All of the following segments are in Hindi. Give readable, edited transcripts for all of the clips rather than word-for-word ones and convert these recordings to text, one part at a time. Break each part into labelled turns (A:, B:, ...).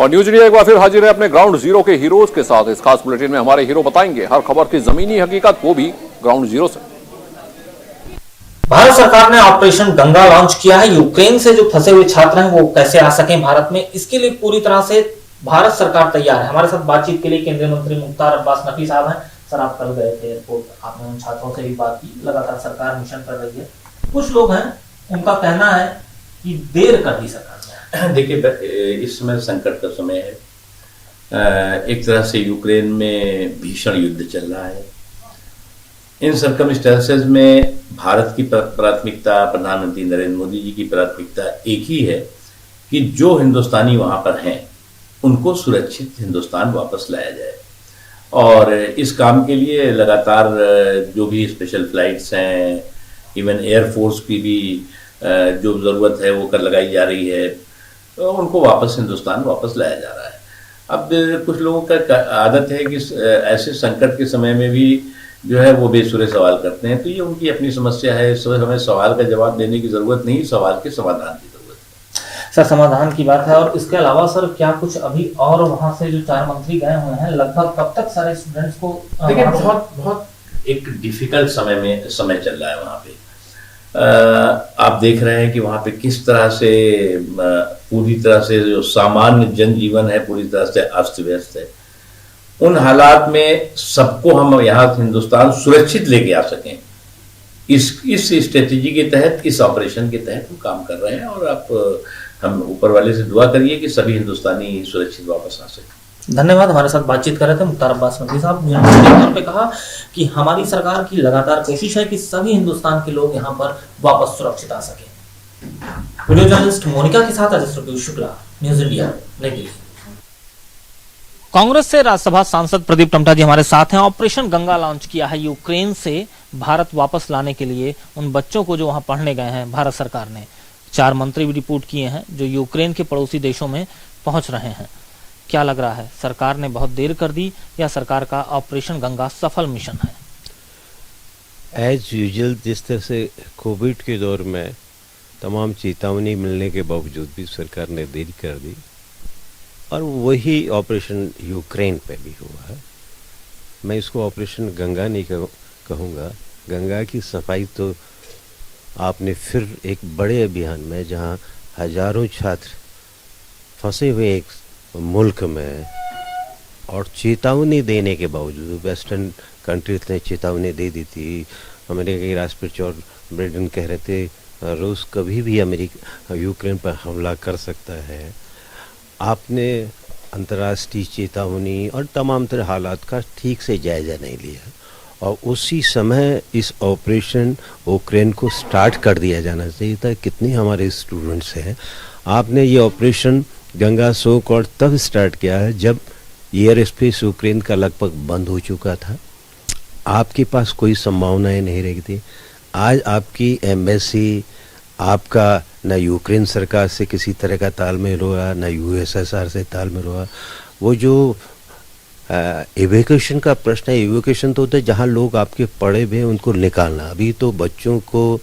A: और न्यूज इंडिया एक बार फिर हाजिर है अपने ग्राउंड जीरो के हीरोज के साथ। इस खास बुलेटिन में हमारे हीरो बताएंगे हर खबर की जमीनी हकीकत, वो भी ग्राउंड जीरो से।
B: भारत सरकार ने ऑपरेशन गंगा लॉन्च किया है। यूक्रेन से जो फंसे हुए छात्र हैं वो कैसे आ सकें भारत में, इसके लिए पूरी तरह से भारत सरकार तैयार है। हमारे साथ बातचीत के लिए केंद्रीय मंत्री मुख्तार अब्बास नकवी साहब हैं। सर, आप कल गए थे एयरपोर्ट, आपने उन छात्रों से भी बात की। लगातार सरकार मिशन कर रही है, कुछ लोग हैं उनका कहना है कि देर कर दी सरकार ने।
C: देखिए, इस समय संकट का समय है। एक तरह से यूक्रेन में भीषण युद्ध चल रहा है। इन सर्कमस्टेंसेस में भारत की प्राथमिकता, प्रधानमंत्री नरेंद्र मोदी जी की प्राथमिकता एक ही है कि जो हिंदुस्तानी वहां पर हैं उनको सुरक्षित हिंदुस्तान वापस लाया जाए। और इस काम के लिए लगातार जो भी स्पेशल फ्लाइट्स हैं, इवन एयरफोर्स की भी जो ज़रूरत है वो कर लगाई जा रही है, तो उनको वापस हिंदुस्तान वापस लाया जा रहा है। अब कुछ लोगों का आदत है कि ऐसे संकट के समय में भी जो है वो बेसुरे सवाल करते हैं, तो ये उनकी अपनी समस्या है। इस समय हमें सवाल का जवाब देने की ज़रूरत नहीं, सवाल के समाधान की ज़रूरत है।
B: सर, समाधान की बात है। और इसके अलावा सर, क्या कुछ अभी और वहां से जो 4 मंत्री गए हुए हैं, लगभग कब तक सारे स्टूडेंट्स को?
C: देखिए, बहुत एक डिफिकल्ट समय चल रहा है वहाँ पे। आप देख रहे हैं कि वहाँ पे किस तरह से पूरी तरह से जो सामान्य जनजीवन है पूरी तरह से अस्त व्यस्त है। उन हालात में सबको हम यहाँ हिंदुस्तान सुरक्षित लेके आ सकें, इस स्ट्रेटेजी के तहत, इस ऑपरेशन के तहत हम काम कर रहे हैं। और आप हम ऊपर वाले से दुआ करिए कि सभी हिंदुस्तानी सुरक्षित वापस आ सकें।
B: धन्यवाद। हमारे साथ बातचीत कर रहे थे मुख्तार अब्बास नकवी साहब। तौर पे कहा कि हमारी सरकार की लगातार कोशिश है कि सभी हिंदुस्तान के लोग यहाँ पर वापस सुरक्षित आ सके। वीडियो जर्नलिस्ट मोनिका के साथ अजय शुक्ला, न्यूज इंडिया, नई दिल्ली। कांग्रेस से राज्यसभा सांसद प्रदीप टमटा जी हमारे साथ हैं। ऑपरेशन गंगा लॉन्च किया है यूक्रेन से भारत वापस लाने के लिए उन बच्चों को जो वहां पढ़ने गए हैं। भारत सरकार ने 4 मंत्री भी रिपोर्ट किए हैं जो यूक्रेन के पड़ोसी देशों में पहुंच रहे हैं। क्या लग रहा है, सरकार ने बहुत देर कर दी या सरकार का ऑपरेशन गंगा सफल मिशन है?
D: एज यूजुअल, जिस तरह से कोविड के दौर में तमाम चेतावनी मिलने के बावजूद भी सरकार ने देरी कर दी, और वही ऑपरेशन यूक्रेन पे भी हुआ है। मैं इसको ऑपरेशन गंगा नहीं कहूँगा। गंगा की सफाई तो आपने फिर एक बड़े अभियान में, जहाँ हजारों छात्र फंसे हुए एक मुल्क में, और चेतावनी देने के बावजूद, वेस्टर्न कंट्रीज ने चेतावनी दे दी थी। अमेरिका के राष्ट्रपति जॉर्ज बाइडेन कह रहे थे रूस कभी भी यूक्रेन पर हमला कर सकता है। आपने अंतर्राष्ट्रीय चेतावनी और तमाम तरह हालात का ठीक से जायजा नहीं लिया, और उसी समय इस ऑपरेशन यूक्रेन को स्टार्ट कर दिया जाना चाहिए था। कितने हमारे स्टूडेंट्स हैं। आपने ये ऑपरेशन गंगा सो कॉल्ड तब स्टार्ट किया है जब एयर स्पेस यूक्रेन का लगभग बंद हो चुका था। आपके पास कोई संभावनाएं नहीं रही थी। आज आपकी एम्बेसी, आपका न यूक्रेन सरकार से किसी तरह का तालमेल हुआ, न यूएसएसआर से तालमेल हुआ। वो जो एवैक्यूएशन का प्रश्न है, एवैक्यूएशन तो होता है जहाँ लोग आपके पड़े हुए उनको निकालना। अभी तो बच्चों को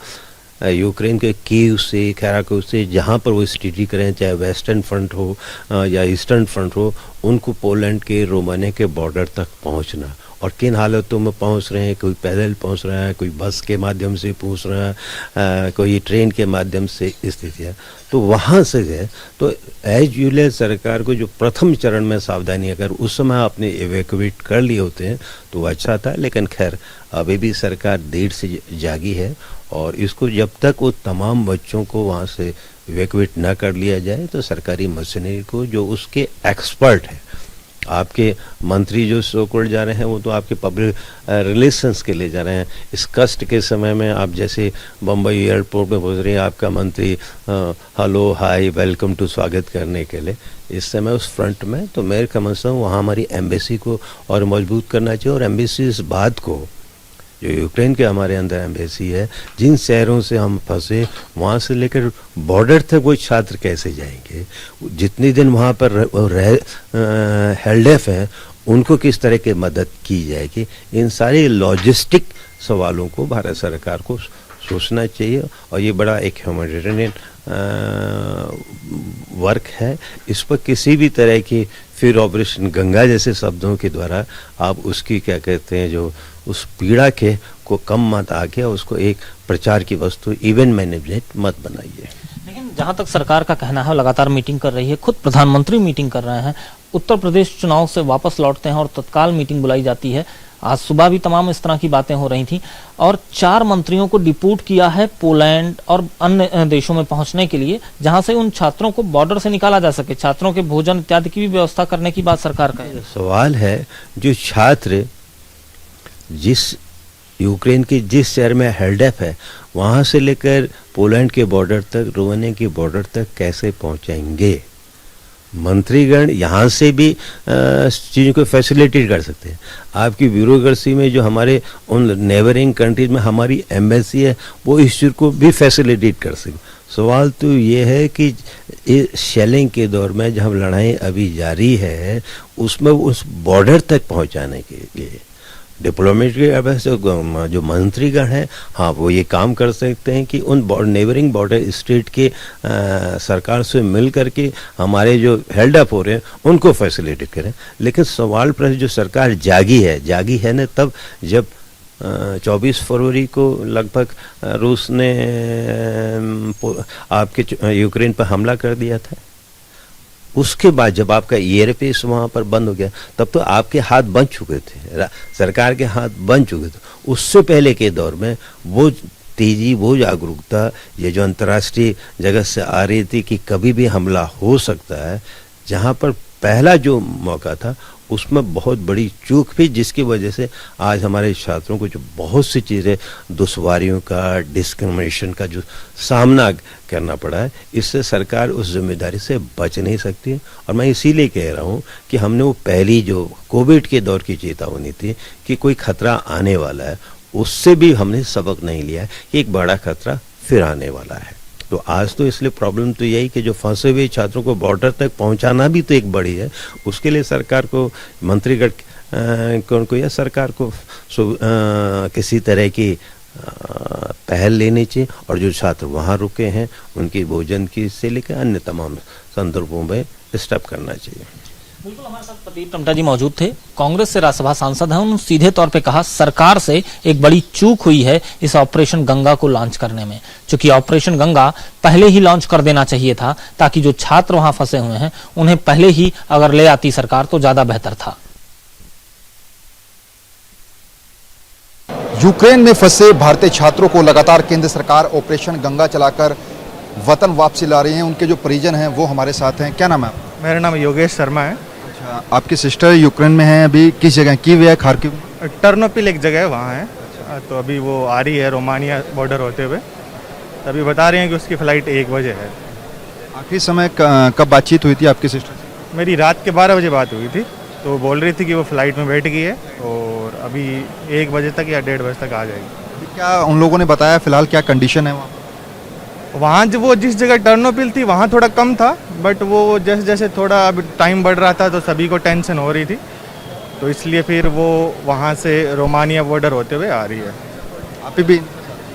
D: यूक्रेन के कीव से, खैराकोव से, जहाँ पर वो स्टडी करें, चाहे वेस्टर्न फ्रंट हो या ईस्टर्न फ्रंट हो, उनको पोलैंड के, रोमानिया के बॉर्डर तक पहुँचना। और किन हालतों में पहुंच रहे हैं, कोई पैदल पहुंच रहा है, कोई बस के माध्यम से पहुंच रहा है, कोई ट्रेन के माध्यम से स्थितियाँ। तो वहाँ से है तो एज यूजुअल सरकार को जो प्रथम चरण में सावधानी, अगर उस समय आपने एवैक्यूएट कर लिए होते हैं तो अच्छा था। लेकिन खैर, अभी भी सरकार देर से जागी है, और इसको जब तक वो तमाम बच्चों को वहाँ से इवैक्यूएट ना कर लिया जाए तो सरकारी मशीनरी को, जो उसके एक्सपर्ट हैं, आपके मंत्री जो सोकोल्ड जा रहे हैं वो तो आपके पब्लिक रिलेशंस के लिए जा रहे हैं। इस कष्ट के समय में आप जैसे बम्बई एयरपोर्ट में पहुंच रहे हैं, आपका मंत्री हेलो हाय वेलकम टू स्वागत करने के लिए इस समय उस फ्रंट में, तो मैं समझता हूँ वहाँ हमारी एम्बेसी को और मजबूत करना चाहिए। और एम्बेसी इस बात को, जो यूक्रेन के हमारे अंदर एम्बेसी है, जिन शहरों से हम फंसे वहाँ से लेकर बॉर्डर तक वो छात्र कैसे जाएंगे, जितने दिन वहाँ पर हेल्डेफ हैं उनको किस तरह की मदद की जाएगी, इन सारे लॉजिस्टिक सवालों को भारत सरकार को सोचना चाहिए। और ये बड़ा एक ह्यूमैनिटेरियन वर्क है, इस पर किसी भी तरह की फिर ऑपरेशन गंगा जैसे शब्दों के द्वारा आप उसकी क्या कहते हैं जो उस पीड़ा के को कम मत आके उसको एक प्रचार की वस्तु इवेंट मैनेजमेंट मत बनाइए।
B: लेकिन जहां तक सरकार का कहना है, लगातार मीटिंग कर रही है, खुद प्रधानमंत्री मीटिंग कर रहे हैं, उत्तर प्रदेश चुनाव से वापस लौटते हैं और तत्काल मीटिंग बुलाई जाती है। आज सुबह भी तमाम इस तरह की बातें हो रही थी और 4 मंत्रियों को डिपोर्ट किया है पोलैंड और अन्य देशों में पहुंचने के लिए, जहां से उन छात्रों को बॉर्डर से निकाला जा सके, छात्रों के भोजन इत्यादि की भी व्यवस्था करने की बात सरकार का है।
D: सवाल है जो छात्र जिस यूक्रेन के जिस शहर में हेल्डअप है वहां से लेकर पोलैंड के बॉर्डर तक, रोमानिया के बॉर्डर तक कैसे पहुंचाएंगे? मंत्रीगण यहाँ से भी चीज़ों को फैसिलिटेट कर सकते हैं। आपकी ब्यूरोक्रेसी में जो हमारे उन नेबरिंग कंट्रीज में हमारी एम्बेसी है वो इस चीज़ को भी फैसिलिटेट कर सके। सवाल तो ये है कि इस शेलिंग के दौर में जब लड़ाई अभी जारी है उसमें उस बॉर्डर तक पहुँचाने के लिए डिप्लोमेट के जो मंत्रीगण हैं, हाँ वो ये काम कर सकते हैं कि उन नेबरिंग बॉर्डर स्टेट के सरकार से मिल करके हमारे जो हेल्ड अप हो रहे हैं उनको फैसिलिटेट करें। लेकिन सवाल पर जो सरकार जागी है ना तब जब 24 फरवरी को लगभग रूस ने आपके यूक्रेन पर हमला कर दिया था। उसके बाद जब आपका एयरपेस वहाँ पर बंद हो गया तब तो आपके हाथ बन चुके थे, सरकार के हाथ बन चुके थे। उससे पहले के दौर में वो तेजी, वो जागरूकता, ये जो अंतर्राष्ट्रीय जगत से आ रही थी कि कभी भी हमला हो सकता है, जहाँ पर पहला जो मौका था उसमें बहुत बड़ी चूक भी, जिसकी वजह से आज हमारे छात्रों को जो बहुत सी चीज़ें दुश्वारियों का, डिस्क्रिमिनेशन का जो सामना करना पड़ा है, इससे सरकार उस जिम्मेदारी से बच नहीं सकती। और मैं इसीलिए कह रहा हूँ कि हमने वो पहली जो कोविड के दौर की चेतावनी थी कि कोई खतरा आने वाला है, उससे भी हमने सबक नहीं लिया है कि एक बड़ा खतरा फिर आने वाला है। तो आज तो इसलिए प्रॉब्लम तो यही कि जो फंसे हुए छात्रों को बॉर्डर तक पहुंचाना भी तो एक बड़ी है। उसके लिए सरकार को, मंत्रीगण को या सरकार को किसी तरह की पहल लेनी चाहिए और जो छात्र वहाँ रुके हैं उनकी भोजन की से लेकर अन्य तमाम संदर्भों में स्टेप करना चाहिए।
B: बिल्कुल, हमारे साथ प्रदीप टमटा जी मौजूद थे, कांग्रेस से राज्यसभा सांसद हैं। उन्होंने सीधे तौर पे कहा सरकार से एक बड़ी चूक हुई है इस ऑपरेशन गंगा को लॉन्च करने में, क्योंकि ऑपरेशन गंगा पहले ही लॉन्च कर देना चाहिए था ताकि जो छात्र वहां फंसे हुए हैं उन्हें पहले ही अगर ले आती सरकार तो ज्यादा बेहतर था।
E: यूक्रेन में फंसे भारतीय छात्रों को लगातार केंद्र सरकार ऑपरेशन गंगा चलाकर वतन वापसी ला रही है। उनके जो परिजन हैं वो हमारे साथ हैं। क्या नाम है आपका?
F: मेरा नाम योगेश शर्मा है।
E: अच्छा, आपकी सिस्टर यूक्रेन में हैं, अभी किस जगह की हुई है? खार्किव,
F: टर्नोपिल एक जगह है, वहाँ है। तो अभी वो आ रही है रोमानिया बॉर्डर होते हुए। अभी बता रहे हैं कि उसकी फ़्लाइट 1 बजे है।
E: आखिरी समय कब बातचीत हुई थी आपकी सिस्टर से?
F: मेरी रात के 12 बजे बात हुई थी, तो बोल रही थी कि वो फ़्लाइट में बैठ गई है और अभी 1 बजे तक या 1:30 बजे तक आ जाएगी।
E: क्या उन लोगों ने बताया फिलहाल क्या कंडीशन है वहाँ?
F: वहाँ जो वो जिस जगह टर्नोपिल थी वहाँ थोड़ा कम था, बट वो जैसे जैसे थोड़ा अब टाइम बढ़ रहा था तो सभी को टेंशन हो रही थी, तो इसलिए फिर वो वहाँ से रोमानिया बॉर्डर होते हुए आ रही है।
E: आप भी?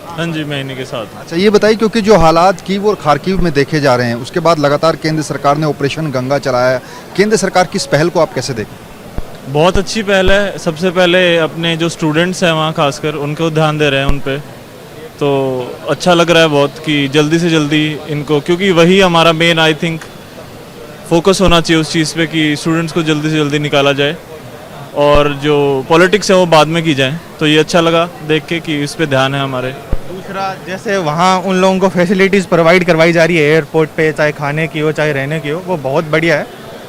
G: हाँ जी, मैं इन्हीं के साथ।
E: अच्छा, ये बताइए, क्योंकि जो हालात कीव और खार्किव में देखे जा रहे हैं उसके बाद लगातार केंद्र सरकार ने ऑपरेशन गंगा चलाया है, केंद्र सरकार की इस पहल को आप कैसे देखें?
G: बहुत अच्छी पहल है। सबसे पहले अपने जो स्टूडेंट्स हैं वहाँ खासकर उनको ध्यान दे रहे हैं उन पे, तो अच्छा लग रहा है बहुत कि जल्दी से जल्दी इनको, क्योंकि वही हमारा मेन आई थिंक फोकस होना चाहिए उस चीज़ पे कि स्टूडेंट्स को जल्दी से जल्दी निकाला जाए और जो पॉलिटिक्स है वो बाद में की जाए। तो ये अच्छा लगा देख के कि इस पे ध्यान है हमारे।
F: दूसरा, जैसे वहाँ उन लोगों को फैसिलिटीज़ प्रोवाइड करवाई जा रही है एयरपोर्ट पे, चाहे खाने की हो चाहे रहने की हो, वो बहुत बढ़िया है।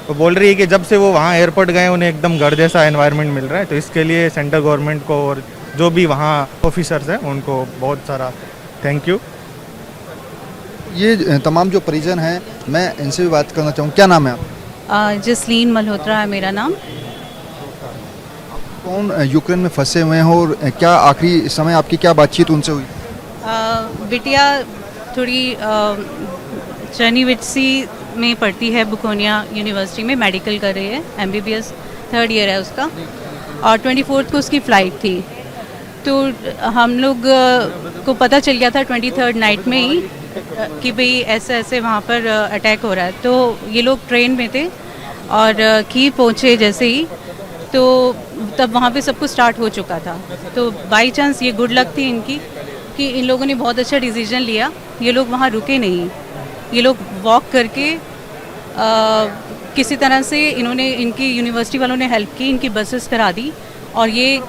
F: वो बोल रही है कि जब से वो वहाँ एयरपोर्ट गए उन्हें एकदम घर जैसा एनवायरनमेंट मिल रहा है। तो इसके लिए सेंट्रल गवर्नमेंट को और जो भी वहाँ ऑफिसर्स हैं उनको बहुत सारा थैंक यू।
E: ये तमाम जो परिजन हैं, मैं इनसे भी बात करना चाहूँ। क्या नाम है आप?
H: जसलीन मल्होत्रा है मेरा नाम।
E: कौन यूक्रेन में फंसे हुए हैं और क्या आखिरी समय आपकी क्या बातचीत उनसे हुई?
H: बिटिया थोड़ी चर्नीविट्सी में पढ़ती है, बुकोनिया यूनिवर्सिटी में मेडिकल कर रही है, MBBS 3rd ईयर है उसका, और 24 को उसकी फ़्लाइट थी। तो हम लोग को पता चल गया था 23rd नाइट में ही कि भाई ऐसे ऐसे वहाँ पर अटैक हो रहा है। तो ये लोग ट्रेन में थे और की पहुँचे जैसे ही, तो तब वहाँ पे सब कुछ स्टार्ट हो चुका था। तो बाई चांस ये गुड लक थी इनकी कि इन लोगों ने बहुत अच्छा डिसीजन लिया। ये लोग वहाँ रुके नहीं, ये लोग वॉक करके किसी तरह से इन्होंने, इनकी यूनिवर्सिटी वालों ने हेल्प की, इनकी बसेस करा दी। और ये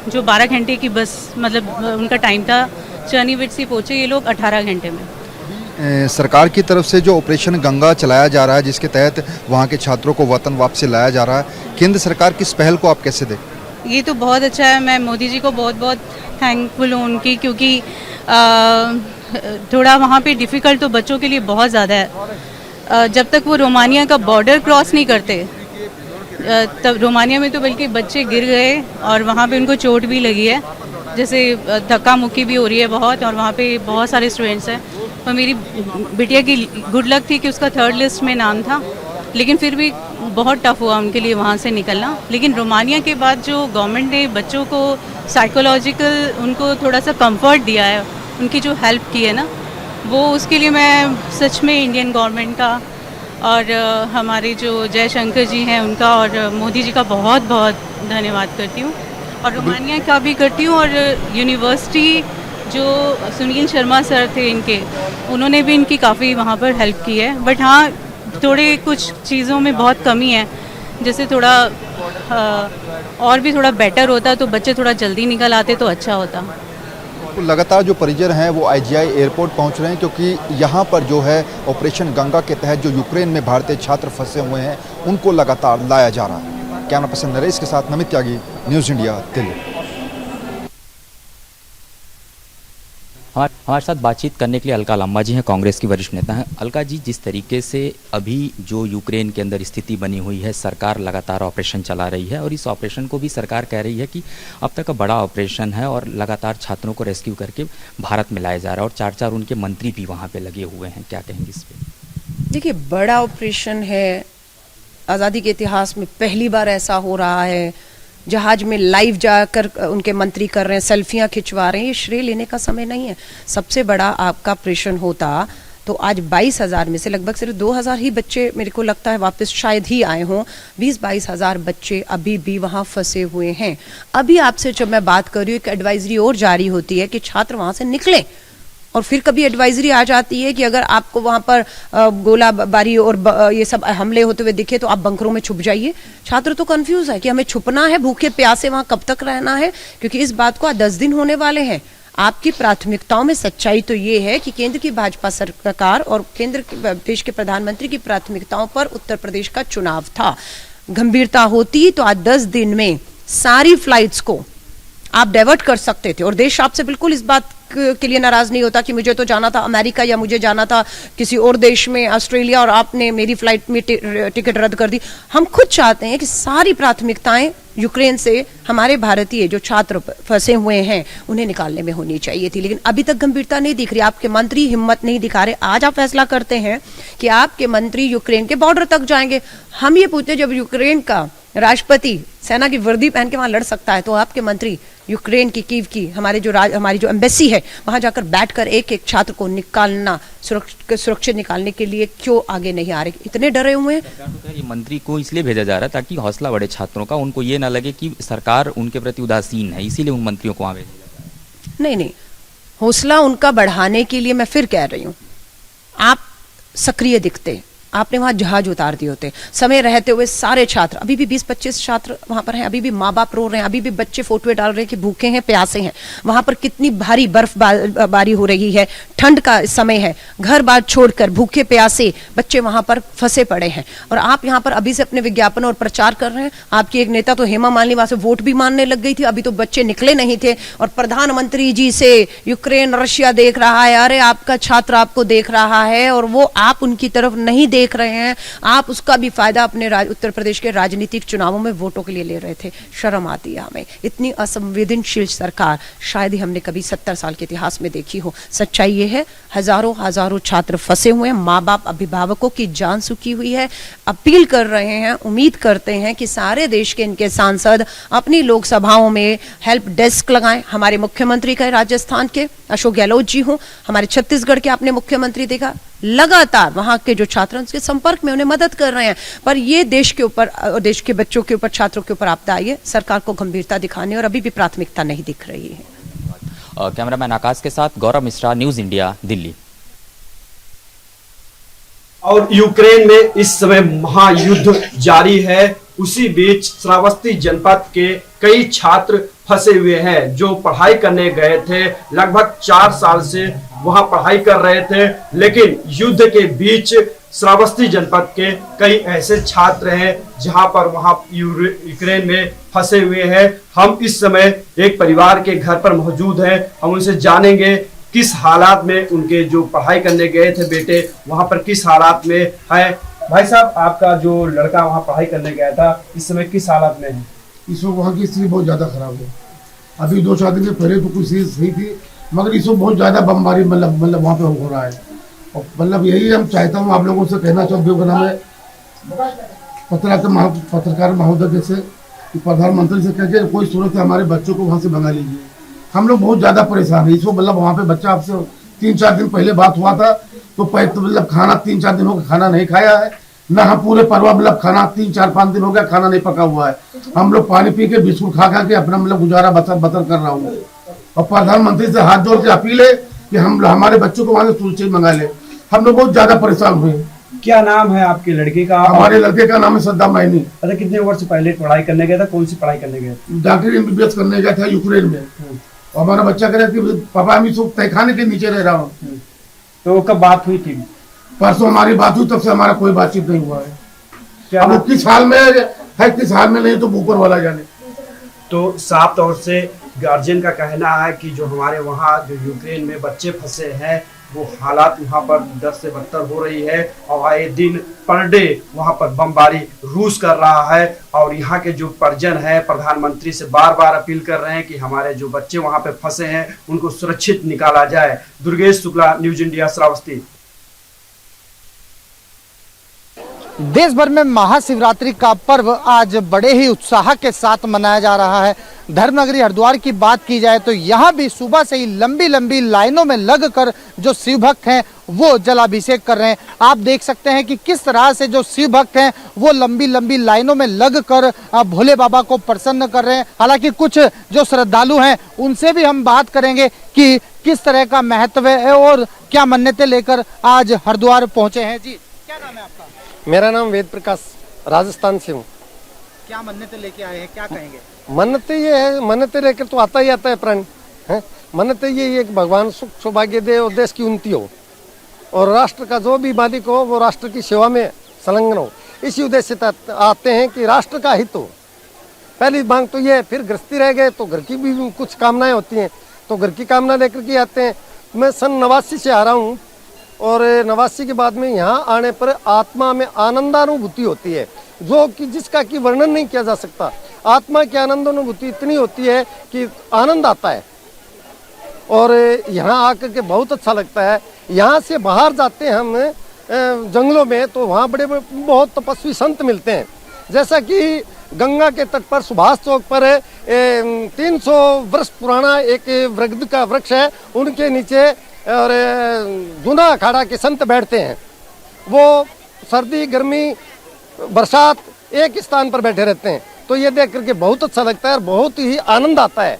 H: जो 12 घंटे की बस, मतलब उनका टाइम था, चर्नीविट से पहुँचे ये लोग 18 घंटे में।
E: सरकार की तरफ से जो ऑपरेशन गंगा चलाया जा रहा है, जिसके तहत वहाँ के छात्रों को वतन वापसी लाया जा रहा है, केंद्र सरकार की इस पहल को आप कैसे देखते?
H: ये तो बहुत अच्छा है। मैं मोदी जी को बहुत बहुत थैंकफुल हूँ उनकी, क्योंकि थोड़ा वहाँ पे डिफ़िकल्ट तो बच्चों के लिए बहुत ज़्यादा है। जब तक वो रोमानिया का बॉर्डर क्रॉस नहीं करते, तब रोमानिया में तो बल्कि बच्चे गिर गए और वहाँ पे उनको चोट भी लगी है, जैसे धक्का मुक्की भी हो रही है बहुत, और वहाँ पे बहुत सारे स्टूडेंट्स हैं। और मेरी बिटिया की गुड लक थी कि उसका 3rd लिस्ट में नाम था, लेकिन फिर भी बहुत टफ हुआ उनके लिए वहाँ से निकलना। लेकिन रोमानिया के बाद जो गवर्नमेंट ने बच्चों को साइकोलॉजिकल, उनको थोड़ा सा कंफर्ट दिया है, उनकी जो हेल्प की है ना, वो उसके लिए मैं सच में इंडियन गवर्नमेंट का और हमारे जो जयशंकर जी हैं उनका और मोदी जी का बहुत बहुत धन्यवाद करती हूँ, और रोमानिया का भी करती हूँ। और यूनिवर्सिटी जो सुनील शर्मा सर थे इनके, उन्होंने भी इनकी काफ़ी वहाँ पर हेल्प की है। बट हाँ, थोड़े कुछ चीज़ों में बहुत कमी है, जैसे थोड़ा और भी थोड़ा बेटर होता तो बच्चे थोड़ा जल्दी निकल आते तो अच्छा होता।
E: लगातार जो परिजन हैं वो IGI एयरपोर्ट पहुंच रहे हैं, क्योंकि यहाँ पर जो है ऑपरेशन गंगा के तहत जो यूक्रेन में भारतीय छात्र फंसे हुए हैं उनको लगातार लाया जा रहा है। कैमरा पर्सन नरेश के साथ नमित त्यागी, न्यूज़ इंडिया, दिल्ली।
I: हमारे साथ बातचीत करने के लिए अलका लांबा जी हैं, कांग्रेस की वरिष्ठ नेता हैं। अलका जी, जिस तरीके से अभी जो यूक्रेन के अंदर स्थिति बनी हुई है, सरकार लगातार ऑपरेशन चला रही है और इस ऑपरेशन को भी सरकार कह रही है कि अब तक का बड़ा ऑपरेशन है और लगातार छात्रों को रेस्क्यू करके भारत में लाया जा रहा है, और 4 उनके मंत्री भी वहाँ पे लगे हुए हैं। क्या कहेंगे इस पर?
J: देखिए, बड़ा ऑपरेशन है, आज़ादी के इतिहास में पहली बार ऐसा हो रहा है। जहाज में लाइव जाकर उनके मंत्री कर रहे हैं, सेल्फियां खिंचवा रहे हैं, ये श्रेय लेने का समय नहीं है। सबसे बड़ा आपका ऑपरेशन होता तो आज 22,000 में से लगभग सिर्फ 2,000 ही बच्चे मेरे को लगता है वापस शायद ही आए हों। 20-22 हज़ार बच्चे अभी भी वहाँ फंसे हुए हैं। अभी आपसे जब मैं बात कर रही हूँ, एक एडवाइजरी और जारी होती है कि छात्र वहाँ से निकलें, और फिर कभी एडवाइजरी आ जाती है कि अगर आपको वहाँ पर गोलाबारी और ये सब हमले होते हुए दिखे तो आप बंकरों में छुप जाइए। छात्र तो कंफ्यूज है कि हमें छुपना है, भूखे प्यासे वहाँ कब तक रहना है, क्योंकि इस बात को आज 10 दिन होने वाले हैं। आपकी प्राथमिकताओं में सच्चाई तो ये है कि केंद्र की भाजपा सरकार और देश के प्रधानमंत्री की प्राथमिकताओं पर उत्तर प्रदेश का चुनाव था। गंभीरता होती तो आज 10 दिन में सारी फ्लाइट्स को आप डाइवर्ट कर सकते थे, और देश आपसे बिल्कुल इस बात के लिए नाराज नहीं होता कि मुझे तो जाना था अमेरिका या मुझे जाना था किसी और देश में, ऑस्ट्रेलिया, और आपने मेरी फ्लाइट में टिकट रद्द कर दी। हम खुद चाहते हैं कि सारी प्राथमिकताएं यूक्रेन से हमारे भारतीय जो छात्र फंसे हुए हैं उन्हें निकालने में होनी चाहिए थी, लेकिन अभी तक गंभीरता नहीं दिख रही। आपके मंत्री हिम्मत नहीं दिखा रहे। आज आप फैसला करते हैं कि आपके मंत्री यूक्रेन के बॉर्डर तक जाएंगे। हम ये पूछते, जब यूक्रेन का राष्ट्रपति सेना की वर्दी पहन के वहां लड़ सकता है, तो आपके मंत्री यूक्रेन की कीव की हमारी जो एम्बेसी है वहां जाकर बैठकर एक एक छात्र को निकालना, सुरक्षित निकालने के लिए क्यों आगे नहीं आ रहे? इतने डरे हुए हैं।
I: ये मंत्री को इसलिए भेजा जा रहा है ताकि हौसला बढ़े छात्रों का, उनको ये ना लगे कि सरकार उनके प्रति उदासीन है, इसीलिए उन मंत्रियों को वहां भेजा जा रहा है।
J: नहीं, हौसला उनका बढ़ाने के लिए मैं फिर कह रही हूँ, आप सक्रिय दिखते, आपने वहां जहाज उतार दिए होते। समय रहते हुए सारे छात्र, अभी भी 20-25 छात्र वहां पर हैं, अभी भी माँ बाप रो रहे हैं, अभी भी बच्चे फोटोए डाल रहे हैं कि भूखे हैं, प्यासे हैं। वहां पर कितनी भारी बर्फबारी हो रही है, ठंड का समय है, घर बार छोड़कर भूखे प्यासे बच्चे वहां पर फंसे पड़े हैं, और आप यहाँ पर अभी से अपने विज्ञापन और प्रचार कर रहे हैं। आपकी एक नेता तो हेमा मालिनी वहां से वोट भी मांगने लग गई थी, अभी तो बच्चे निकले नहीं थे, और प्रधानमंत्री जी से यूक्रेन रशिया देख रहा है, अरे आपका छात्र आपको देख रहा है, और वो आप उनकी तरफ नहीं देख देख रहे हैं, आप उसका भी फायदा अपने उत्तर प्रदेश के राजनीतिक चुनावों में वोटों के लिए ले रहे थे। शर्म आती है हमें। इतनी असंवेदनशील सरकार शायद ही हमने कभी 70 साल के इतिहास में देखी हो। सच्चाई ये है, हजारों छात्र फंसे हुए हैं, माँ बाप अभिभावकों की जान सूखी हुई है। अपील कर रहे हैं, उम्मीद करते हैं कि सारे देश के इनके सांसद अपनी लोकसभाओं में हेल्प डेस्क लगाएं। हमारे मुख्यमंत्री का राजस्थान के अशोक गहलोत जी हों, हमारे छत्तीसगढ़ के आपने मुख्यमंत्री देखा, लगातार वहां के जो छात्र उनके संपर्क में उन्हें मदद कर रहे हैं। पर ये देश के ऊपर, देश के बच्चों के ऊपर, छात्रों के ऊपर आपदा आई है। सरकार को गंभीरता दिखाने और अभी भी प्राथमिकता नहीं दिख रही है।
I: कैमरामैन आकाश के साथ गौरव मिश्रा, न्यूज इंडिया, दिल्ली।
K: और यूक्रेन में इस समय महायुद्ध जारी है। उसी बीच श्रावस्ती जनपद के कई छात्र फंसे हुए हैं जो पढ़ाई करने गए थे। लगभग 4 साल से वहां पढ़ाई कर रहे थे, लेकिन युद्ध के बीच श्रावस्ती जनपद के कई ऐसे छात्र हैं जहां पर वहां यूक्रेन में फंसे हुए हैं। हम इस समय एक परिवार के घर पर मौजूद हैं। हम उनसे जानेंगे किस हालात में उनके जो पढ़ाई करने गए थे बेटे वहां पर किस हालात में है। भाई साहब, आपका जो लड़का वहां पढ़ाई करने गया था इस समय किस हालात में है?
L: इस वक्त वहाँ की स्थिति बहुत ज़्यादा खराब है। अभी 2-4 दिन पहले तो कुछ सही थी, मगर इस वक्त बहुत ज़्यादा बमबारी मतलब वहाँ पे हो रहा है। और मतलब यही हम चाहता हूँ, आप लोगों से कहना चाहूँ बेगुनाह में पत्रकार महोदय से, प्रधानमंत्री से कह के कोई सूरत है हमारे बच्चों को वहाँ से भगा लीजिए। हम लोग बहुत ज़्यादा परेशान है। इस वक्त मतलब वहाँ पे बच्चा आपसे 3-4 दिन पहले बात हुआ था तो मतलब खाना 3-4 दिनों का खाना नहीं खाया है, ना हम पूरे परिवार मतलब खाना 3-4-5 दिन हो गया खाना नहीं पका हुआ है। हम लोग पानी पी के बिस्कुट खा के अपना मतलब गुजारा बतर कर रहा हूँ। और प्रधानमंत्री से हाथ जोड़ के अपील है कि हम हमारे बच्चों को वहाँ से सुरक्षित मंगा ले। हम लोग बहुत ज्यादा परेशान हुए।
K: क्या नाम है आपके लड़के का?
L: हमारे लड़के का नाम है सद्दाम मैनी।
K: अच्छा, कितने वर्ष पहले पढ़ाई करने गया था? कौन सी पढ़ाई करने गया था?
L: डॉक्टरी MBBS करने गया था यूक्रेन में। और हमारा बच्चा कह रहा कि पापा हम इस तहखाने के नीचे रह रहा हूँ।
K: तो कब बात हुई थी?
L: परसों हमारी बात हुई, तब से हमारा कोई बातचीत नहीं हुआ है। अब वो किस हाल में है किस हाल में नहीं तो ऊपर वाला जाने।
K: तो साफ तौर से गार्जियन का कहना है कि जो हमारे वहाँ जो यूक्रेन में बच्चे फंसे हैं वो हालात वहाँ पर 10 से बदतर हो रही है। और आए दिन पर डे वहाँ पर बमबारी रूस कर रहा है। और यहाँ के जो परिजन है प्रधानमंत्री से बार बार अपील कर रहे हैं कि हमारे जो बच्चे वहाँ पे फंसे हैं उनको सुरक्षित निकाला जाए। Durgesh Shukla, news India, Shravasti.
M: देश भर में महाशिवरात्रि का पर्व आज बड़े ही उत्साह के साथ मनाया जा रहा है। धर्मनगरी हरिद्वार की बात की जाए तो यहाँ भी सुबह से ही लंबी लंबी लाइनों में लगकर जो शिव भक्त हैं वो जलाभिषेक कर रहे हैं। आप देख सकते हैं कि किस तरह से जो शिव भक्त हैं वो लंबी लंबी लाइनों में लगकर भोले बाबा को प्रसन्न कर रहे हैं। हालांकि कुछ जो श्रद्धालु हैं उनसे भी हम बात करेंगे कि किस तरह का महत्व है और क्या मन्नतें लेकर आज हरिद्वार पहुंचे हैं। जी, क्या नाम है आपका?
N: मेरा नाम वेद प्रकाश, राजस्थान से हूँ।
M: क्या मन्नतें लेके आए हैं, क्या कहेंगे?
N: मन्नतें ये है, मन्नतें लेकर तो आता ही आता है प्राण है। मन्नतें ये है कि भगवान सुख सौभाग्य दे और देश की उन्नति हो और राष्ट्र का जो भी मालिक हो वो राष्ट्र की सेवा में संलग्न हो। इसी उद्देश्य से आते हैं कि राष्ट्र का हित हो। पहली मांग तो ये है, फिर गृहस्थी रह गए तो घर की भी कुछ कामनाएं होती हैं तो घर की कामना लेकर के आते हैं। मैं सन 89 से आ रहा हूँ और 89 के बाद में यहाँ आने पर आत्मा में आनंदानुभूति होती है जो कि जिसका कि वर्णन नहीं किया जा सकता। आत्मा की आनंदानुभूति इतनी होती है कि आनंद आता है और यहाँ आकर के बहुत अच्छा लगता है। यहाँ से बाहर जाते हैं हम जंगलों में तो वहाँ बड़े बहुत तपस्वी संत मिलते हैं। जैसा कि गंगा के तट पर सुभाष चौक पर 300 वर्ष पुराना एक वृक्ष का वृक्ष है, उनके नीचे और जूना अखाड़ा के संत बैठते हैं। वो सर्दी गर्मी बरसात एक स्थान पर बैठे रहते हैं तो ये देख करके बहुत अच्छा लगता है और बहुत ही आनंद आता है।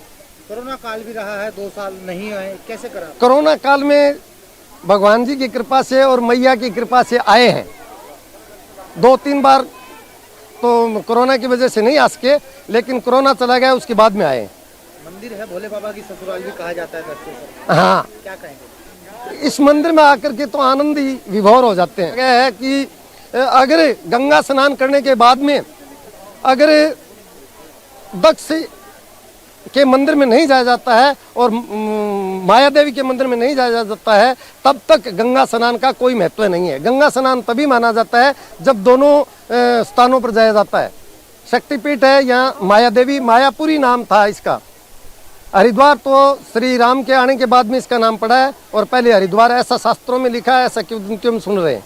M: कोरोना काल भी रहा है, 2 साल नहीं आए, कैसे करा?
N: कोरोना काल में भगवान जी की कृपा से और मैया की कृपा से आए हैं। 2-3 बार तो कोरोना की वजह से नहीं आ सके, लेकिन कोरोना चला गया उसके बाद में आए।
M: मंदिर है भोले बाबा की ससुराल भी कहा जाता है।
N: हाँ,
M: क्या कहेंगे?
N: इस मंदिर में आकर के तो आनंद ही विभोर हो जाते हैं। क्या है कि अगर गंगा स्नान करने के बाद में अगर दक्ष के मंदिर में नहीं जाया जाता है और माया देवी के मंदिर में नहीं जाया जाता है, तब तक गंगा स्नान का कोई महत्व नहीं है। गंगा स्नान तभी माना जाता है जब दोनों स्थानों पर जाया जाता है। शक्तिपीठ है यहाँ माया देवी, मायापुरी नाम था इसका। हरिद्वार तो श्री राम के आने के बाद में इसका नाम पड़ा है और पहले हरिद्वार, ऐसा शास्त्रों में लिखा है, ऐसा क्यों हम सुन रहे हैं।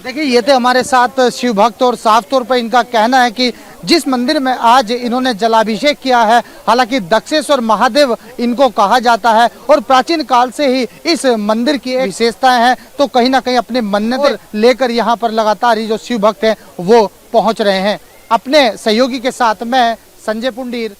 M: देखिए, ये थे हमारे साथ शिव भक्त और साफ तौर पर इनका कहना है कि जिस मंदिर में आज इन्होंने जलाभिषेक किया है, हालांकि दक्षेश्वर महादेव इनको कहा जाता है और प्राचीन काल से ही इस मंदिर की एक विशेषताएं हैं, तो कहीं ना कहीं अपने मन्नत लेकर यहाँ पर लगातार ही जो शिव भक्त हैं वो पहुंच रहे हैं। अपने सहयोगी के साथ मैं संजय पुंडीर,